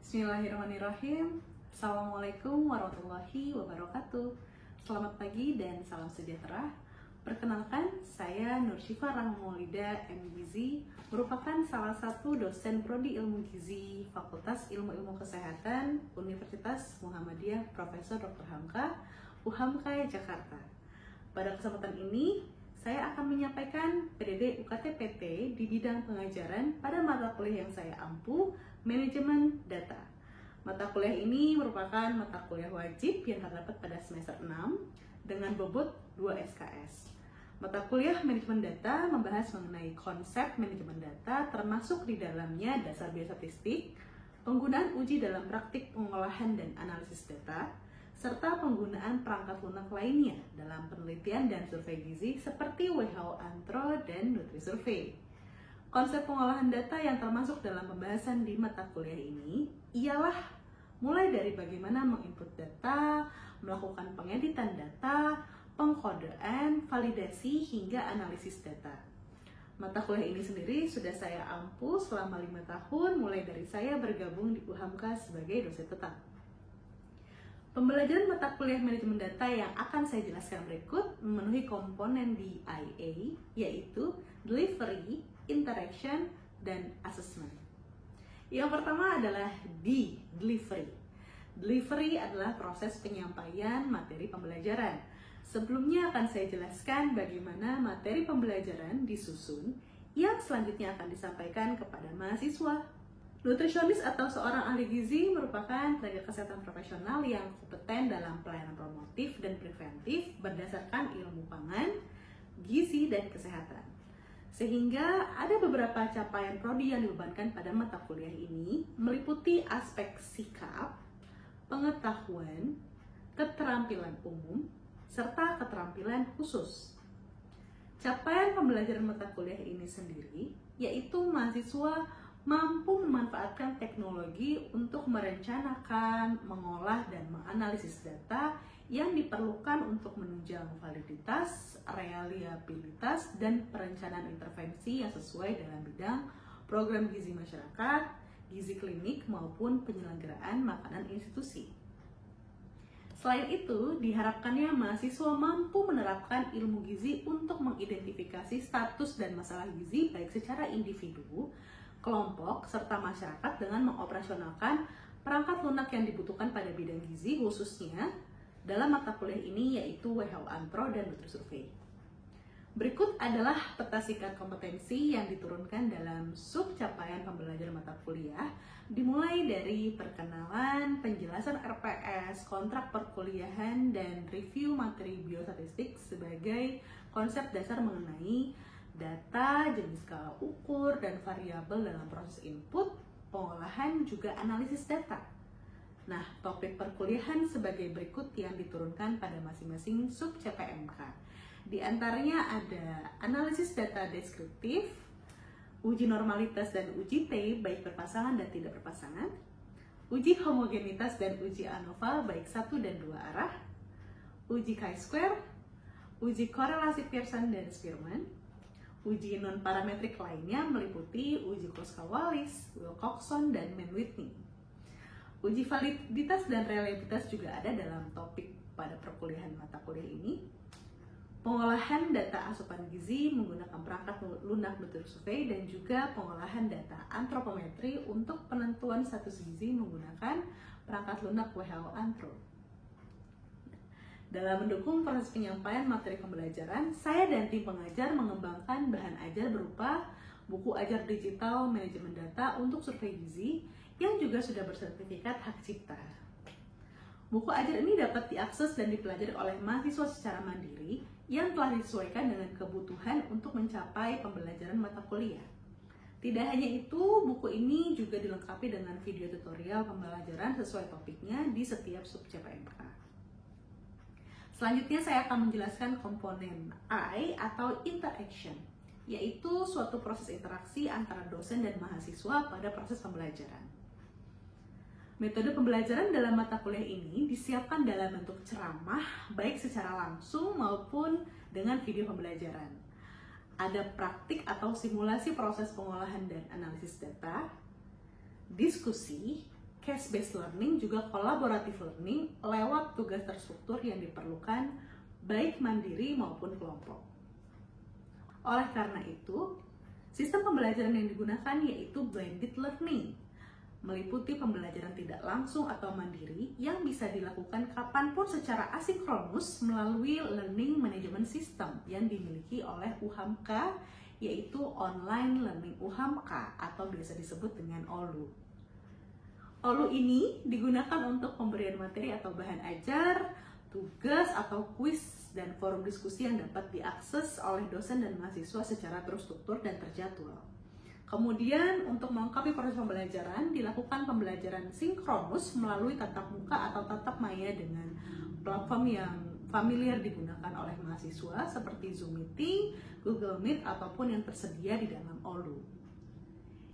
Bismillahirrahmanirrahim. Assalamualaikum warahmatullahi wabarakatuh. Selamat pagi dan salam sejahtera. Perkenalkan, saya Nur Syifa Rahmaulida MGizi, merupakan salah satu dosen Prodi Ilmu Gizi Fakultas Ilmu-Ilmu Kesehatan Universitas Muhammadiyah Profesor Dr. Hamka, UHAMKA Jakarta. Pada kesempatan ini, saya akan menyampaikan PDD UKT-PT di bidang pengajaran pada mata kuliah yang saya ampu, Manajemen Data. Mata kuliah ini merupakan mata kuliah wajib yang terdapat pada semester 6 dengan bobot 2 SKS. Mata kuliah Manajemen Data membahas mengenai konsep manajemen data, termasuk di dalamnya dasar biostatistik, penggunaan uji dalam praktik pengolahan dan analisis data, serta penggunaan perangkat lunak lainnya dalam penelitian dan survei gizi seperti WHO Antro dan NutriSurvey. Konsep pengolahan data yang termasuk dalam pembahasan di mata kuliah ini ialah mulai dari bagaimana menginput data, melakukan pengeditan data, pengkodean, validasi, hingga analisis data. Mata kuliah ini sendiri sudah saya ampu selama 5 tahun mulai dari saya bergabung di UHAMKA sebagai dosen tetap. Pembelajaran mata kuliah manajemen data yang akan saya jelaskan berikut memenuhi komponen DIA, yaitu Delivery, Interaction, dan Assessment. Yang pertama adalah Delivery. Delivery adalah proses penyampaian materi pembelajaran. Sebelumnya akan saya jelaskan bagaimana materi pembelajaran disusun yang selanjutnya akan disampaikan kepada mahasiswa. Nutrisionis atau seorang ahli gizi merupakan tenaga kesehatan profesional yang kompeten dalam pelayanan promotif dan preventif berdasarkan ilmu pangan, gizi, dan kesehatan. Sehingga ada beberapa capaian prodi yang dibebankan pada mata kuliah ini meliputi aspek sikap, pengetahuan, keterampilan umum, serta keterampilan khusus. Capaian pembelajaran mata kuliah ini sendiri yaitu mahasiswa mampu memanfaatkan teknologi untuk merencanakan, mengolah, dan menganalisis data yang diperlukan untuk menunjang validitas, reliabilitas, dan perencanaan intervensi yang sesuai dalam bidang program gizi masyarakat, gizi klinik, maupun penyelenggaraan makanan institusi. Selain itu, diharapkannya mahasiswa mampu menerapkan ilmu gizi untuk mengidentifikasi status dan masalah gizi baik secara individu, kelompok, serta masyarakat dengan mengoperasionalkan perangkat lunak yang dibutuhkan pada bidang gizi khususnya dalam mata kuliah ini yaitu WHO Antro dan NutriSurvey. Berikut adalah peta singkat kompetensi yang diturunkan dalam sub capaian pembelajaran mata kuliah dimulai dari perkenalan, penjelasan RPS, kontrak perkuliahan, dan review materi biostatistik sebagai konsep dasar mengenai data, jenis skala ukur, dan variabel dalam proses input, pengolahan, juga analisis data. Nah, topik perkuliahan sebagai berikut yang diturunkan pada masing-masing sub CPMK. Di antaranya ada analisis data deskriptif, uji normalitas dan uji T baik berpasangan dan tidak berpasangan, uji homogenitas dan uji ANOVA baik 1 dan 2 arah, uji chi-square, uji korelasi Pearson dan Spearman, uji non-parametrik lainnya meliputi uji Kostka-Wallis, Wilcoxon, dan Mann-Whitney. Uji validitas dan reliabilitas juga ada dalam topik pada perkuliahan mata kuliah ini. Pengolahan data asupan gizi menggunakan perangkat lunak NutriSurvey dan juga pengolahan data antropometri untuk penentuan status gizi menggunakan perangkat lunak WHO Antro. Dalam mendukung proses penyampaian materi pembelajaran, saya dan tim pengajar mengembangkan bahan ajar berupa buku ajar digital manajemen data untuk survei gizi yang juga sudah bersertifikat hak cipta. Buku ajar ini dapat diakses dan dipelajari oleh mahasiswa secara mandiri yang telah disesuaikan dengan kebutuhan untuk mencapai pembelajaran mata kuliah. Tidak hanya itu, buku ini juga dilengkapi dengan video tutorial pembelajaran sesuai topiknya di setiap sub CPMK. Selanjutnya saya akan menjelaskan komponen I atau interaction, yaitu suatu proses interaksi antara dosen dan mahasiswa pada proses pembelajaran. Metode pembelajaran dalam mata kuliah ini disiapkan dalam bentuk ceramah, baik secara langsung maupun dengan video pembelajaran. Ada praktik atau simulasi proses pengolahan dan analisis data, diskusi, case-based learning, juga collaborative learning lewat tugas terstruktur yang diperlukan baik mandiri maupun kelompok. Oleh karena itu, sistem pembelajaran yang digunakan yaitu blended learning, meliputi pembelajaran tidak langsung atau mandiri yang bisa dilakukan kapanpun secara asinkronus melalui Learning Management System yang dimiliki oleh UHAMKA, yaitu Online Learning UHAMKA atau biasa disebut dengan OLU. OLU ini digunakan untuk pemberian materi atau bahan ajar, tugas atau kuis, dan forum diskusi yang dapat diakses oleh dosen dan mahasiswa secara terstruktur dan terjadwal. Kemudian untuk melengkapi proses pembelajaran, dilakukan pembelajaran sinkronus melalui tatap muka atau tatap maya dengan platform yang familiar digunakan oleh mahasiswa seperti Zoom Meeting, Google Meet, ataupun yang tersedia di dalam OLU.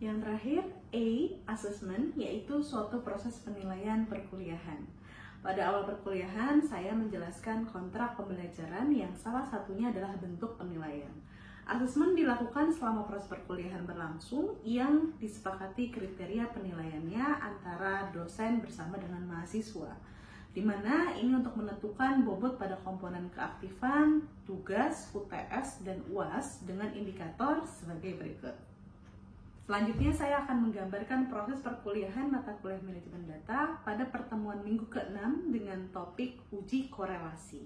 Yang terakhir, A, assessment, yaitu suatu proses penilaian perkuliahan. Pada awal perkuliahan, saya menjelaskan kontrak pembelajaran yang salah satunya adalah bentuk penilaian. Asesmen dilakukan selama proses perkuliahan berlangsung yang disepakati kriteria penilaiannya antara dosen bersama dengan mahasiswa, di mana ini untuk menentukan bobot pada komponen keaktifan, tugas, UTS, dan UAS dengan indikator sebagai berikut. Selanjutnya saya akan menggambarkan proses perkuliahan mata kuliah manajemen data pada pertemuan minggu ke-6 dengan topik uji korelasi.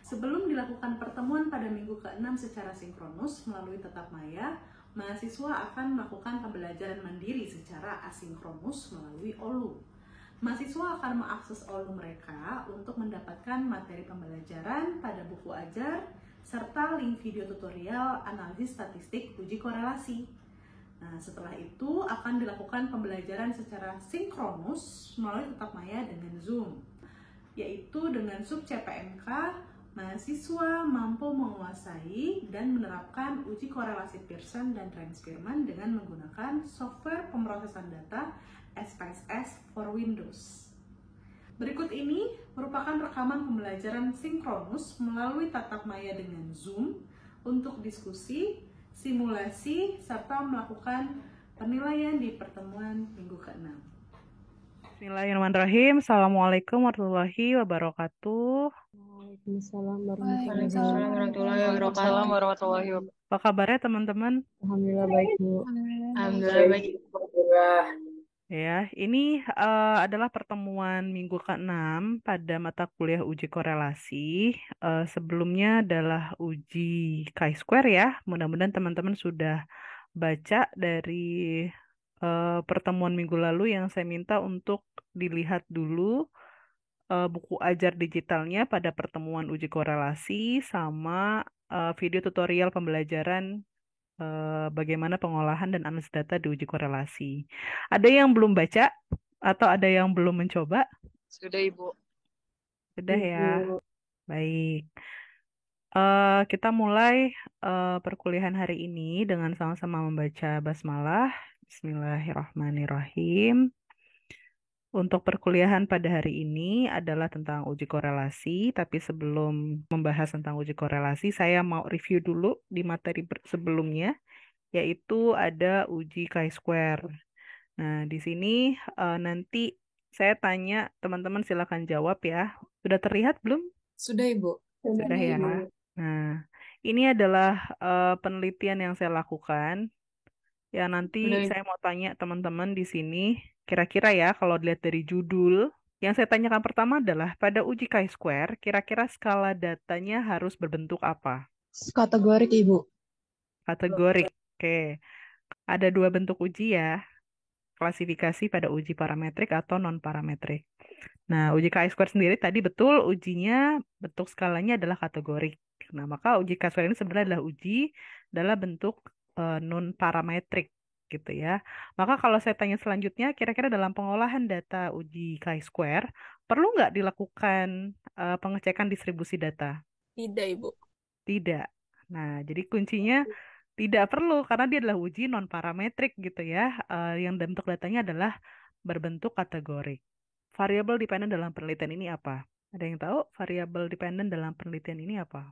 Sebelum dilakukan pertemuan pada minggu ke-6 secara sinkronus melalui tatap maya, mahasiswa akan melakukan pembelajaran mandiri secara asinkronus melalui OLU. Mahasiswa akan mengakses OLU mereka untuk mendapatkan materi pembelajaran pada buku ajar, serta link video tutorial analisis statistik uji korelasi. Nah, setelah itu akan dilakukan pembelajaran secara sinkronus melalui tatap maya dengan Zoom, yaitu dengan sub CPMK. Mahasiswa mampu menguasai dan menerapkan uji korelasi Pearson dan Trans-Spearman dengan menggunakan software pemrosesan data SPSS for Windows. Berikut ini merupakan rekaman pembelajaran sinkronus melalui tatap maya dengan Zoom untuk diskusi, simulasi, serta melakukan penilaian di pertemuan minggu ke-6. Bismillahirrahmanirrahim. Assalamualaikum warahmatullahi wabarakatuh. Waalaikumsalam warahmatullahi wabarakatuh. Apa kabarnya teman-teman? Alhamdulillah baik, Bu. Alhamdulillah baik. Ya, ini adalah pertemuan minggu ke-6 pada mata kuliah uji korelasi. Sebelumnya adalah uji chi-square ya. Mudah-mudahan teman-teman sudah baca dari pertemuan minggu lalu yang saya minta untuk dilihat dulu buku ajar digitalnya pada pertemuan uji korelasi sama video tutorial pembelajaran bagaimana pengolahan dan analisis data di uji korelasi. Ada yang belum baca atau ada yang belum mencoba? Sudah Ibu. Sudah ya. Baik. Kita mulai perkuliahan hari ini dengan sama-sama membaca basmalah. Bismillahirrahmanirrahim. Untuk perkuliahan pada hari ini adalah tentang uji korelasi, tapi sebelum membahas tentang uji korelasi, saya mau review dulu di materi sebelumnya, yaitu ada uji chi-square. Nah, di sini nanti saya tanya, teman-teman silakan jawab ya. Sudah terlihat belum? Sudah Ibu. Sudah ya. Nah, ini adalah penelitian yang saya lakukan. Ya, nanti saya mau tanya teman-teman di sini, kira-kira ya kalau dilihat dari judul, yang saya tanyakan pertama adalah pada uji chi-square, kira-kira skala datanya harus berbentuk apa? Kategorik, Ibu. Kategorik. Oke. Ada dua bentuk uji ya. Klasifikasi pada uji parametrik atau non-parametrik. Nah, uji chi-square sendiri tadi betul ujinya bentuk skalanya adalah kategorik. Nah, maka uji chi-square ini sebenarnya adalah uji dalam bentuk non-parametrik gitu ya. Maka kalau saya tanya selanjutnya, kira-kira dalam pengolahan data uji chi-square, perlu nggak dilakukan pengecekan distribusi data? Tidak Ibu. Tidak. Nah, jadi kuncinya tidak perlu karena dia adalah uji non-parametrik gitu ya, yang bentuk datanya adalah berbentuk kategorik. Variabel dependent dalam penelitian ini apa? Ada yang tahu variabel dependent dalam penelitian ini apa?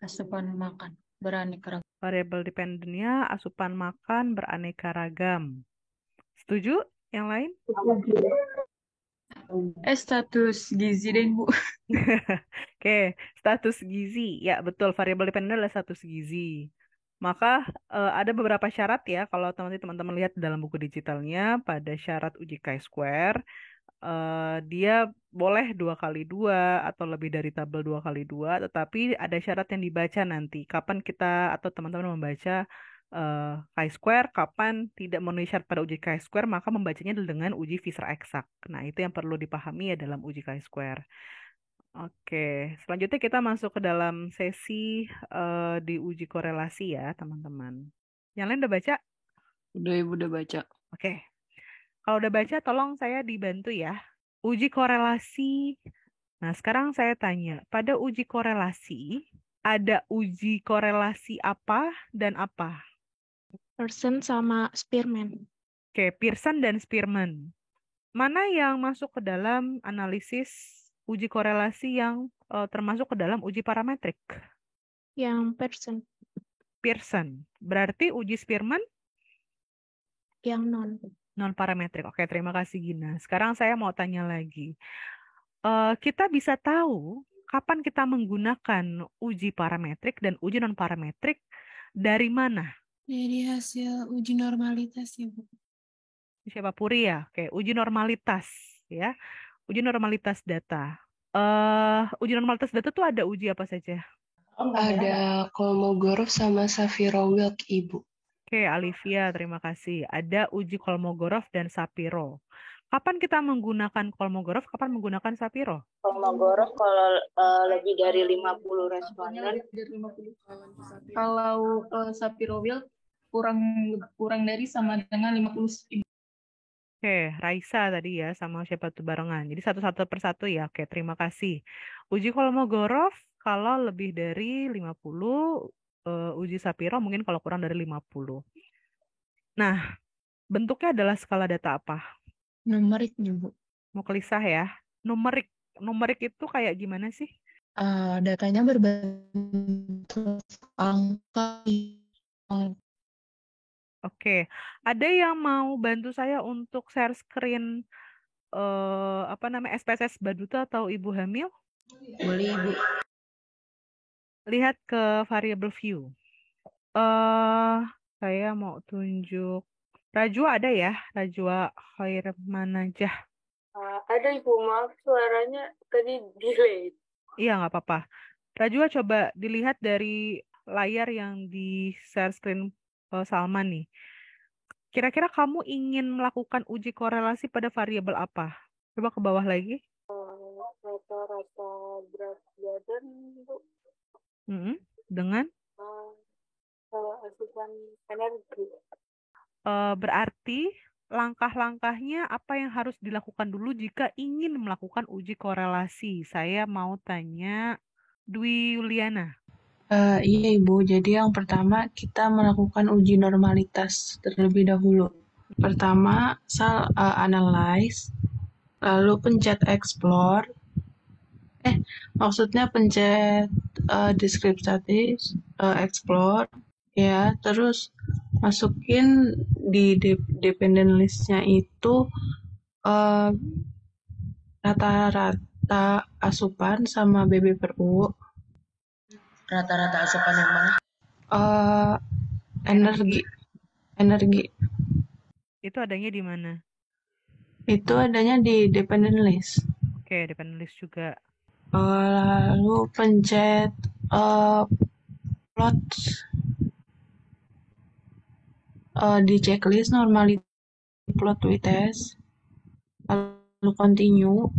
Asupan makan beraneka ragam. Variabel dependentnya asupan makan beraneka ragam. Setuju? Yang lain? Status gizi deh, Bu. Oke, status gizi. Ya, betul. Variabel dependen adalah status gizi. Maka ada beberapa syarat ya, kalau teman-teman lihat dalam buku digitalnya, pada syarat uji chi-square, dia boleh 2 kali 2 atau lebih dari tabel 2 kali 2, tetapi ada syarat yang dibaca nanti. Kapan kita atau teman-teman membaca chi-square, kapan tidak memenuhi syarat pada uji chi-square, maka membacanya dengan uji Fisher eksak. Nah, itu yang perlu dipahami ya dalam uji chi-square. Oke, selanjutnya kita masuk ke dalam sesi di uji korelasi ya, teman-teman. Yang lain udah baca? Udah Ibu udah baca. Oke. Kalau udah baca, tolong saya dibantu ya. Uji korelasi. Nah, sekarang saya tanya, pada uji korelasi, ada uji korelasi apa dan apa? Person sama Spearman. Oke, Pearson dan Spearman. Mana yang masuk ke dalam analisis uji korelasi yang termasuk ke dalam uji parametrik? Yang person. Pearson. Berarti uji Spearman Yang non non-parametrik. Oke, terima kasih Gina. Sekarang saya mau tanya lagi. Kita bisa tahu kapan kita menggunakan uji parametrik dan uji non-parametrik dari mana? Dari hasil uji normalitas ya, Bu. Siapa Puri ya? Oke, uji normalitas ya. Uji normalitas data. Uji normalitas data tuh ada uji apa saja? Ada Kolmogorov sama Shapiro-Wilk, Ibu. Oke, Alivia, terima kasih. Ada uji Kolmogorov dan Shapiro. Kapan kita menggunakan Kolmogorov, kapan menggunakan Shapiro? Kolmogorov kalau lebih dari 50 responden. Kalau Shapiro-Wilk kurang dari sama dengan 50. Oke, Raisa tadi ya, sama siapa tuh barengan. Jadi satu-satu persatu ya. Oke, terima kasih. Uji Kolmogorov kalau lebih dari 50, uji Shapiro mungkin kalau kurang dari 50. Nah, bentuknya adalah skala data apa? Numeriknya, Bu. Mau kelisah ya. Numerik. Numerik itu kayak gimana sih? Datanya berbentuk angka. Oke, ada yang mau bantu saya untuk share screen apa namanya SPSS Baduta atau Ibu Hamil? Boleh, Ibu. Lihat ke variable view. Saya mau tunjuk Rajwa ada ya? Rajwa Khairmanajah. Ada Ibu, maaf suaranya tadi delay. Iya, nggak apa-apa. Rajwa coba dilihat dari layar yang di share screen Salman nih. Kira-kira kamu ingin melakukan uji korelasi pada variabel apa? Coba ke bawah lagi. Rata-rata berat badan, Bu. Dengan? Asupan energi. Berarti langkah-langkahnya apa yang harus dilakukan dulu jika ingin melakukan uji korelasi? Saya mau tanya Dwi Yuliana. Iya, Ibu. Jadi yang pertama kita melakukan uji normalitas terlebih dahulu. Pertama, analyze, lalu pencet explore. Maksudnya pencet describe status, explore, ya. Terus masukin di dependent list-nya itu rata-rata asupan sama BB per U. Rata-rata asupan yang mana? Energi. Itu adanya di mana? Itu adanya di dependent list. Oke, dependent list juga. Lalu pencet plot di checklist normality plot with test. Lalu continue.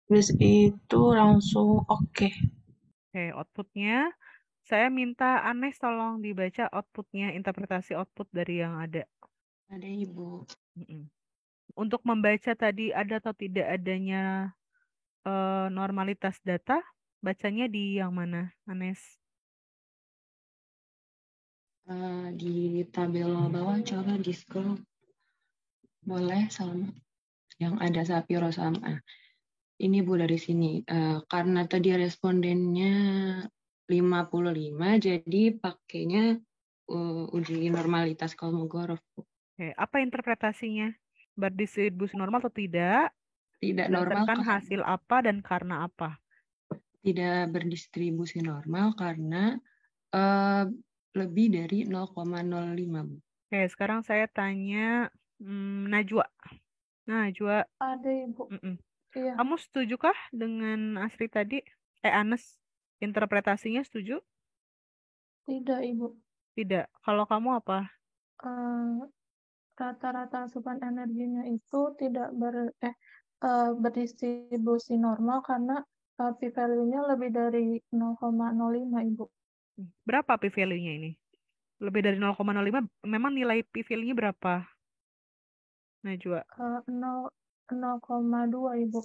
Habis itu langsung oke. Oke, outputnya. Saya minta Anes tolong dibaca outputnya, interpretasi output dari yang ada. Ada, Ibu. Untuk membaca tadi ada atau tidak adanya normalitas data, bacanya di yang mana, Anes? Di tabel bawah coba di scroll. Boleh sama yang ada Shapiro sama. Ini Bu dari sini. Karena tadi respondennya 55, jadi pakainya uji normalitas Kolmogorov. Oke, apa interpretasinya? Berdistribusi normal atau tidak? Tidak normal Berdasarkan hasil apa dan karena apa? tidak berdistribusi normal karena lebih dari 0,05, Bu. Oke, sekarang saya tanya Najwa. Najwa, Ada Ibu. Iya. kamu setujukah dengan Asri tadi? Anes, interpretasinya setuju? Tidak Ibu. Tidak. Kalau kamu apa? Rata-rata asupan energinya itu tidak berdistribusi normal karena p-value-nya lebih dari 0,05 Ibu. Berapa p-value-nya ini? Lebih dari 0,05, memang nilai p-value-nya berapa? Najwa. 0,2 Ibu.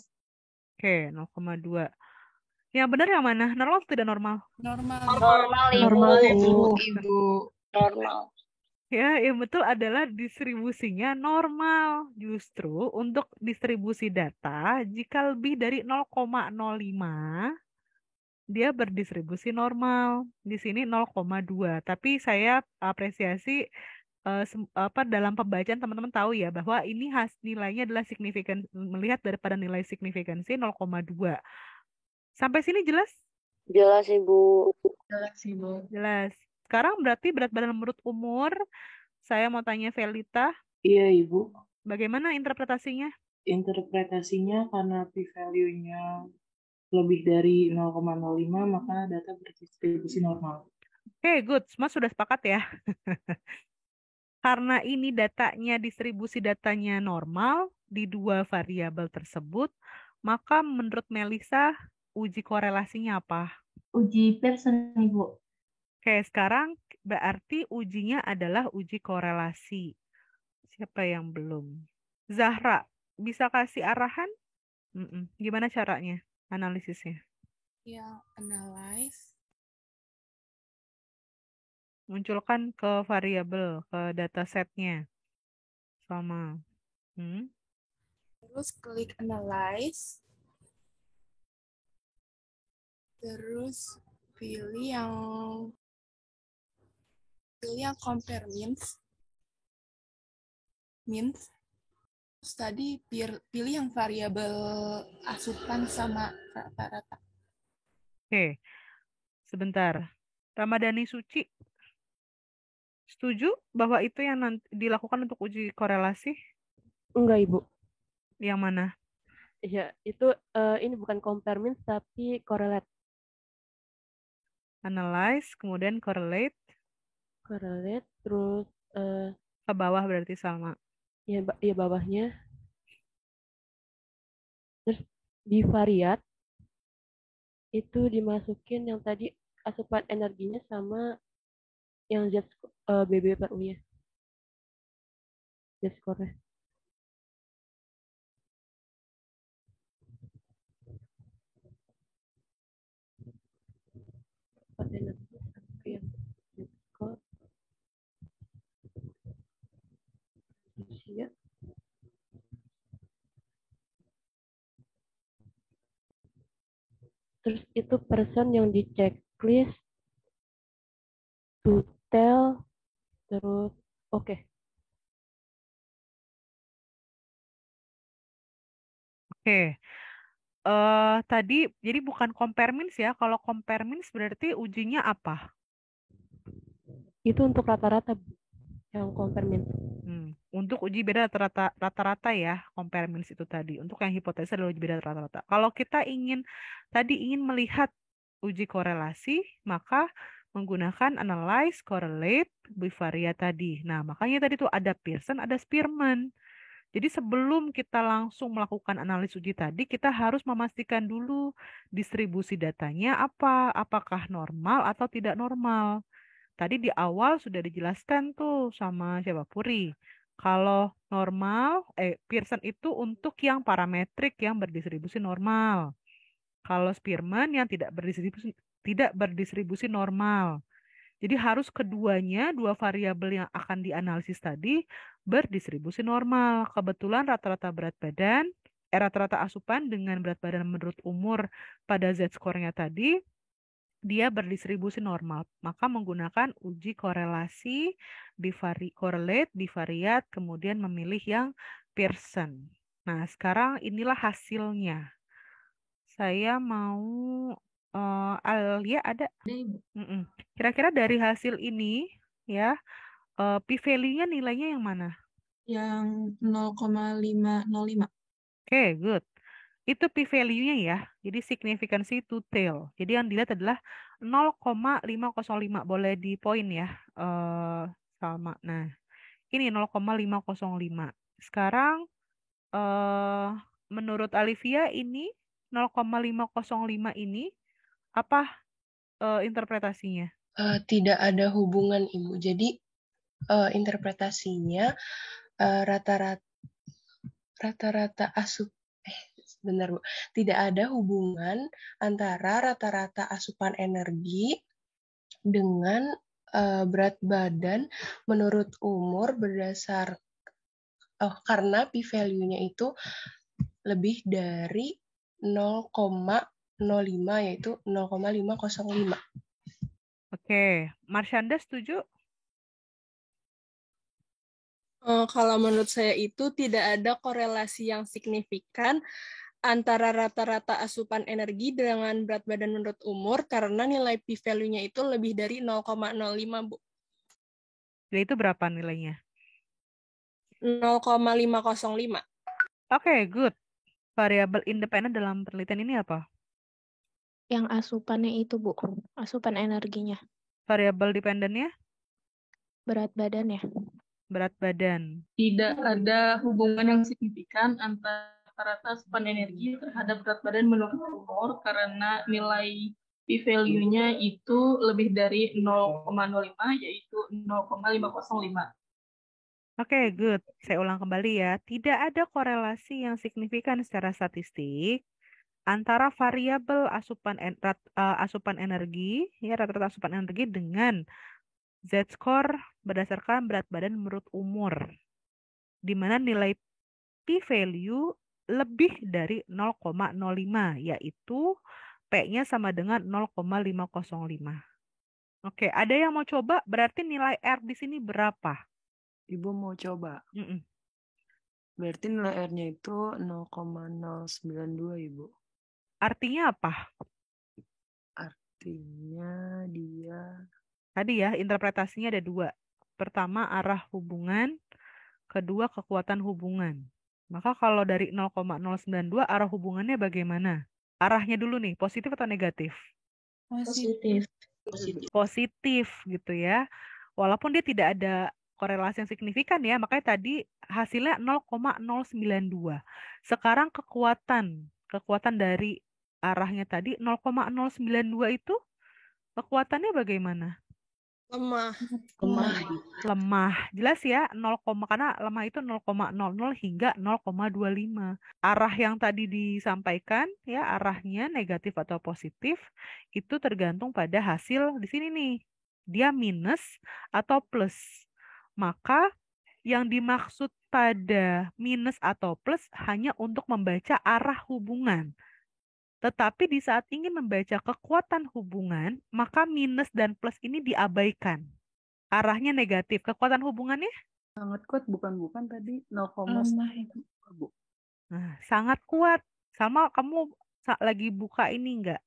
Oke, 0,2. Yang benar yang mana? Normal atau tidak normal? Normal, Normal, Ibu. Normal. Ya, yang betul adalah distribusinya normal. Justru untuk distribusi data, jika lebih dari 0,05, dia berdistribusi normal. Di sini 0,2. Tapi saya apresiasi dalam pembacaan teman-teman tahu ya bahwa ini nilainya adalah signifikan, melihat daripada nilai signifikansi 0,2. Sampai sini jelas? Jelas, Ibu. Jelas, Ibu. Jelas. Sekarang berarti berat badan menurut umur. Saya mau tanya Velita, Iya, Ibu. bagaimana interpretasinya? Interpretasinya karena p-value-nya lebih dari 0,05, maka data berdistribusi normal. Oke, good. Semua sudah sepakat ya. Karena ini distribusi datanya normal di dua variabel tersebut, maka menurut Melisa, uji korelasinya apa? Uji Pearson, Ibu. Oke, sekarang berarti ujinya adalah uji korelasi. Siapa yang belum? Zahra, bisa kasih arahan? Gimana caranya analisisnya? Ya, analyze. Munculkan ke variabel, ke datasetnya. Sama. Terus klik analyze. Terus pilih yang compare means. Terus tadi pilih yang variabel asupan sama rata-rata. Oke, sebentar. Ramadhani Suci, setuju bahwa itu yang nanti dilakukan untuk uji korelasi? Enggak, Ibu. Yang mana? Ya, itu ini bukan compare means tapi correlate. Analyze, kemudian correlate. Correlate, terus ke bawah berarti sama. Ya, bawahnya. Terus di variat itu dimasukin yang tadi asupan energinya sama yang BB per U-nya. Z-score-nya. Terus itu person yang di checklist to tell, terus oke. Tadi jadi bukan compare means ya. Kalau compare means berarti ujinya apa? Itu untuk rata-rata yang compare means. Untuk uji beda rata-rata ya, compare means itu tadi. Untuk yang hipotesa adalah uji beda rata-rata. Kalau kita ingin melihat uji korelasi, maka menggunakan analyze, correlate, bivariate tadi. Nah, makanya tadi tuh ada Pearson, ada Spearman. Jadi sebelum kita langsung melakukan analisis uji tadi, kita harus memastikan dulu distribusi datanya apa, apakah normal atau tidak normal. Tadi di awal sudah dijelaskan tuh sama siapa Puri. Kalau normal, Pearson itu untuk yang parametrik yang berdistribusi normal. Kalau Spearman yang tidak berdistribusi normal. Jadi harus keduanya, dua variabel yang akan dianalisis tadi berdistribusi normal. Kebetulan rata-rata berat badan, rata-rata asupan dengan berat badan menurut umur pada Z-score-nya tadi, dia berdistribusi normal. Maka menggunakan uji korelasi, correlate, bivariate, kemudian memilih yang Pearson. Nah, sekarang inilah hasilnya. Saya mau Alia ada? Mm-mm. Kira-kira dari hasil ini ya, p-value-nya nilainya yang mana? Yang 0,505. Oke, good. Itu p-value-nya ya. Jadi signifikansi to tail. Jadi yang dilihat adalah 0,505. Boleh di poin ya. Sama. Nah, ini 0,505. Sekarang menurut Alivia ini 0,505 ini apa interpretasinya? Tidak ada hubungan, Ibu. Jadi interpretasinya rata-rata benar, Bu. Tidak ada hubungan antara rata-rata asupan energi dengan berat badan menurut umur karena p-value-nya itu lebih dari 0,05 yaitu 0,505. Oke, Marshanda setuju? Kalau menurut saya itu tidak ada korelasi yang signifikan antara rata-rata asupan energi dengan berat badan menurut umur karena nilai p-value-nya itu lebih dari 0,05, Bu. Jadi itu berapa nilainya? 0,505. Oke, good. Variabel independen dalam penelitian ini apa? Yang asupannya itu, Bu. Asupan energinya. Variabel dependennya? Berat badan ya. Berat badan. Tidak ada hubungan yang signifikan antara rata asupan energi terhadap berat badan menurut umur karena nilai p-value-nya itu lebih dari 0,05 yaitu 0,505. Oke, good. Saya ulang kembali ya. Tidak ada korelasi yang signifikan secara statistik antara variabel asupan energi, ya rata-rata asupan energi dengan Z-score berdasarkan berat badan menurut umur, di mana nilai p-value lebih dari 0,05, yaitu P-nya sama dengan 0,505. Oke, ada yang mau coba? Berarti nilai R di sini berapa? Ibu mau coba. Berarti nilai R-nya itu 0,092, Ibu. Artinya apa? Artinya dia... Tadi ya, interpretasinya ada dua. Pertama, arah hubungan. Kedua, kekuatan hubungan. Maka kalau dari 0,092, arah hubungannya bagaimana? Arahnya dulu nih, positif atau negatif? Positif. Positif gitu ya. Walaupun dia tidak ada korelasi yang signifikan ya, makanya tadi hasilnya 0,092. Sekarang kekuatan dari arahnya tadi 0,092 itu kekuatannya bagaimana? Lemah. Jelas ya, karena lemah itu 0,00 hingga 0,25. Arah yang tadi disampaikan ya, arahnya negatif atau positif itu tergantung pada hasil di sini nih. Dia minus atau plus. Maka yang dimaksud pada minus atau plus hanya untuk membaca arah hubungan. Tetapi di saat ingin membaca kekuatan hubungan, maka minus dan plus ini diabaikan. Arahnya negatif. Kekuatan hubungannya? Sangat kuat, bukan tadi 0, Bu. Nah, sangat kuat. Sama kamu lagi buka ini enggak?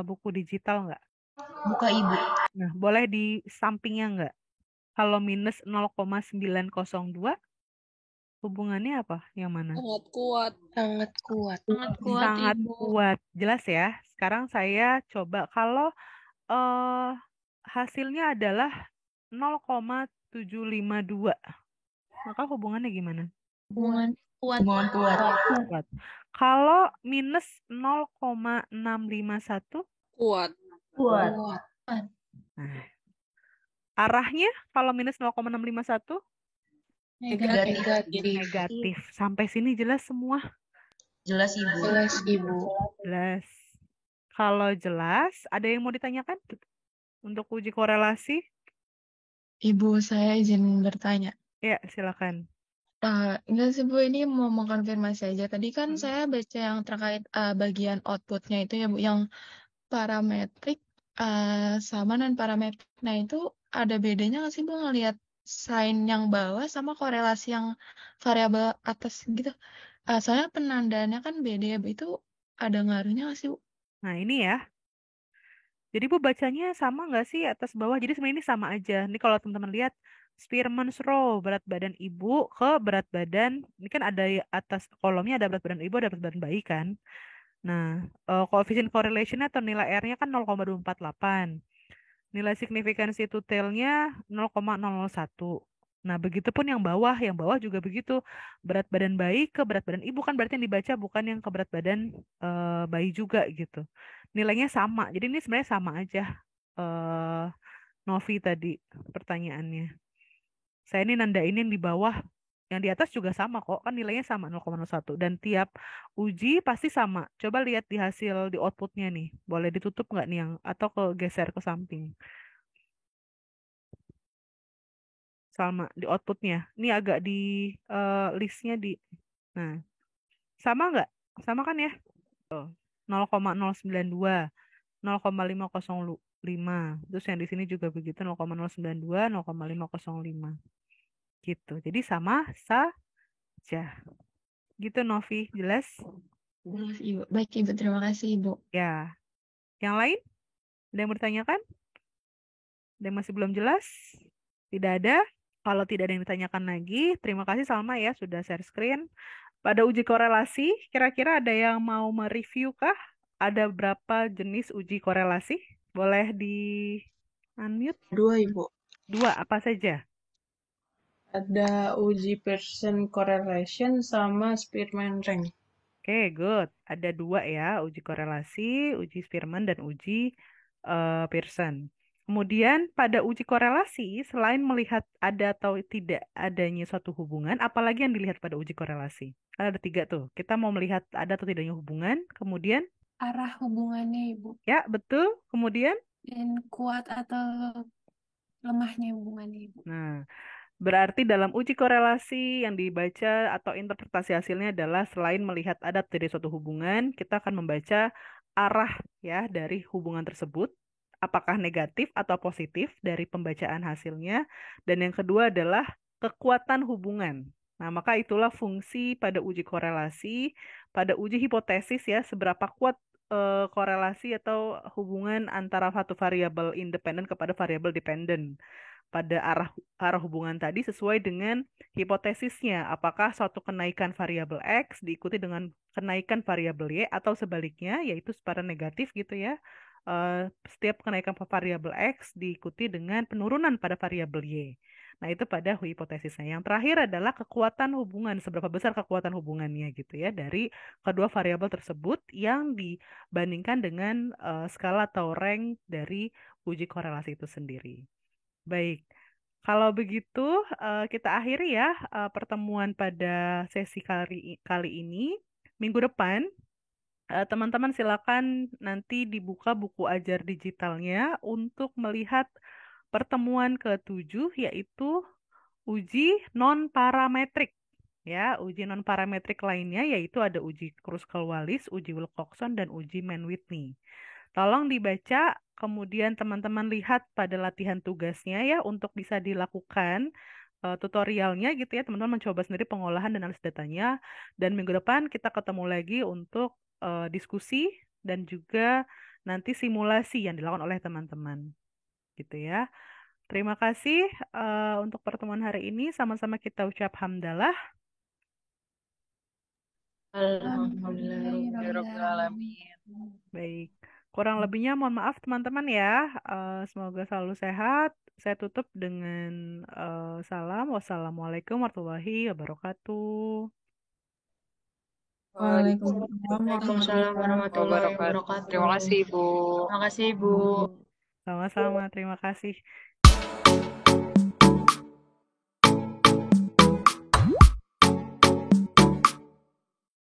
Buku digital enggak? Buka, Ibu. Nah, boleh di sampingnya enggak? Kalau minus 0,902, hubungannya apa? Yang mana? Sangat kuat. Sangat kuat. Sangat kuat. Jelas ya. Sekarang saya coba kalau hasilnya adalah 0,752. Maka hubungannya gimana? Hubungan kuat. Kuat. Kalau minus 0,651? Kuat. Nah, arahnya kalau minus 0,651? Negatif. Sampai sini jelas semua? Jelas, Ibu. Jelas. Kalau jelas, ada yang mau ditanyakan untuk uji korelasi? Ibu, saya izin bertanya. Ya, silakan. Enggak sih, Bu, ini mau mengkonfirmasi aja. Tadi kan saya baca yang terkait bagian outputnya itu ya, Bu, yang parametrik sama non-parametrik. Nah, itu ada bedanya nggak sih, Bu, ngelihat sign yang bawah sama korelasi yang variabel atas gitu. Soalnya penandaannya kan beda ya, Bu. Itu ada ngaruhnya nggak sih, Bu? Nah, ini ya. Jadi Bu bacanya sama nggak sih atas bawah? Jadi sebenarnya ini sama aja. Ini kalau teman-teman lihat Spearman's Rule, berat badan ibu ke berat badan, ini kan ada atas kolomnya ada berat badan ibu, ada berat badan bayi kan. Nah, coefficient correlation atau nilai R-nya kan 0,248. Nilai signifikansi to-tail-nya 0,001. Nah, begitupun yang bawah juga begitu. Berat badan bayi ke berat badan ibu kan berarti yang dibaca bukan yang ke berat badan bayi juga gitu. Nilainya sama. Jadi ini sebenarnya sama aja. eh Novi tadi pertanyaannya. Saya ini nandain yang di bawah, yang di atas juga sama kok, kan nilainya sama 0,01 dan tiap uji pasti sama. Coba lihat di hasil di outputnya nih, boleh ditutup nggak nih yang atau ke geser ke samping? Sama di outputnya. Ini agak di listnya di, nah sama nggak? Sama kan ya? Tuh, 0,092, 0,505. Terus yang di sini juga begitu 0,092, 0,505. Gitu. Jadi sama saja. Gitu Novi, jelas? Jelas, Ibu. Baik, Ibu. Terima kasih, Ibu. Ya. Yang lain? Ada yang bertanyakan? Ada yang masih belum jelas? Tidak ada? Kalau tidak ada yang ditanyakan lagi, terima kasih Salma ya sudah share screen. Pada uji korelasi, kira-kira ada yang mau mereview kah? Ada berapa jenis uji korelasi? Boleh di unmute? 2, Ibu. 2, apa saja? Ada uji Pearson correlation sama Spearman rank. Oke, good. Ada 2 ya, uji korelasi, uji Spearman dan uji Pearson. Kemudian pada uji korelasi, selain melihat ada atau tidak adanya suatu hubungan, apalagi yang dilihat pada uji korelasi? Kan ada 3 tuh. Kita mau melihat ada atau tidaknya hubungan, kemudian Arah hubungannya, Ibu. ya betul, kemudian Dan kuat atau lemahnya hubungannya, Ibu. nah, berarti dalam uji korelasi yang dibaca atau interpretasi hasilnya adalah selain melihat ada atau tidak suatu hubungan, kita akan membaca arah ya dari hubungan tersebut, apakah negatif atau positif dari pembacaan hasilnya, dan yang kedua adalah kekuatan hubungan. Nah, maka itulah fungsi pada uji korelasi, pada uji hipotesis ya, seberapa kuat korelasi atau hubungan antara satu variabel independen kepada variabel dependen pada arah hubungan tadi sesuai dengan hipotesisnya. Apakah suatu kenaikan variabel X diikuti dengan kenaikan variabel Y atau sebaliknya, yaitu secara negatif gitu ya. Setiap kenaikan variabel X diikuti dengan penurunan pada variabel Y. Nah, itu pada hipotesisnya. Yang terakhir adalah kekuatan hubungan, seberapa besar kekuatan hubungannya gitu ya dari kedua variabel tersebut yang dibandingkan dengan skala atau rank dari uji korelasi itu sendiri. Baik, kalau begitu kita akhiri ya pertemuan pada sesi kali ini. Minggu depan, teman-teman silakan nanti dibuka buku ajar digitalnya untuk melihat pertemuan ke-7 yaitu uji non-parametrik. Ya, uji non-parametrik lainnya yaitu ada uji Kruskal-Wallis, uji Wilcoxon, dan uji Mann-Whitney. Tolong dibaca, kemudian teman-teman lihat pada latihan tugasnya ya untuk bisa dilakukan tutorialnya gitu ya. Teman-teman mencoba sendiri pengolahan dan analisis datanya. Dan minggu depan kita ketemu lagi untuk diskusi dan juga nanti simulasi yang dilakukan oleh teman-teman. Gitu ya. Terima kasih untuk pertemuan hari ini. Sama-sama kita ucap hamdalah. Alhamdulillahirrahmanirrahim. Baik. Kurang lebihnya mohon maaf teman-teman ya. Semoga selalu sehat. Saya tutup dengan salam. Wassalamualaikum warahmatullahi wabarakatuh. Waalaikumsalam warahmatullahi wabarakatuh. Terima kasih, Ibu. Terima kasih, Ibu. Sama-sama, terima kasih.